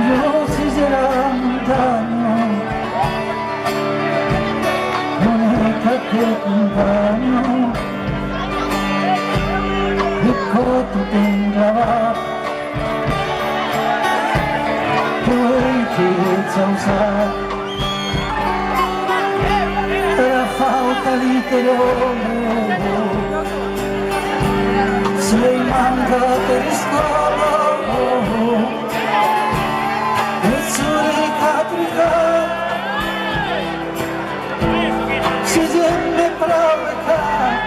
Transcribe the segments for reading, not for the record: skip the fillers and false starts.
Yo si será un daño, no es que acompaño, y como tú te grabas, que voy a usar. La falta di terrore, sei mancata di scolo, e sulle caprica, si sente provocare,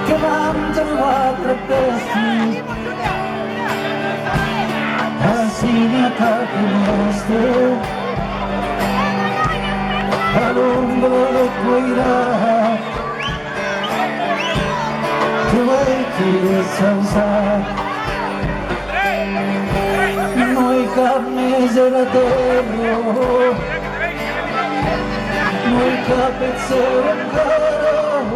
che mangiano altre bestie, asina capi all'ombra guida che vuoi che salsa noi cammise da terra noi capezzero ancora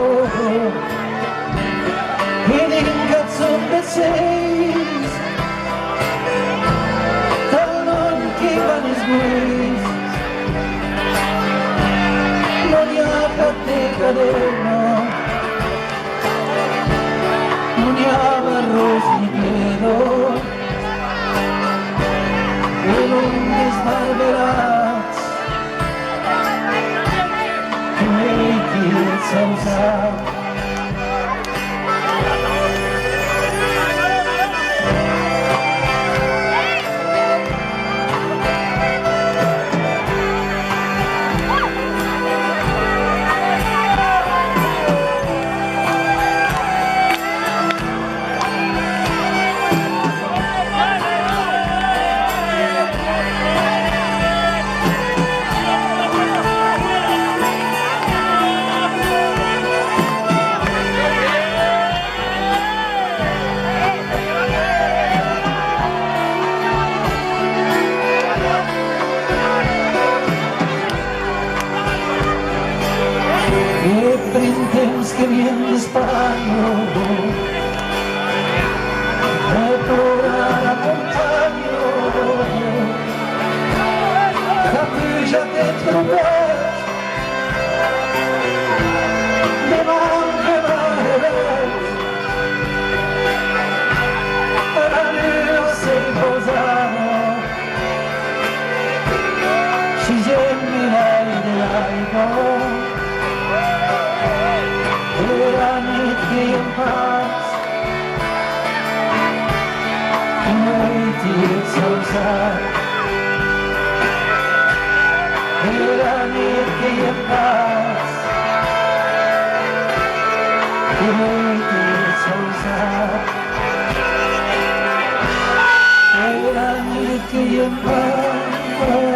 e incazzo per sei non che vanno sguardi cadena non llama rosniguero e non desbarberats e chi salsa e prendemos que viene d'Espanya e plorar a montanha capisce che trobes de manca la neu sei posada si gemmirai dell'aigua la nit que en paz noi ti salsar la nit que en paz noi ti salsar la nit que en paz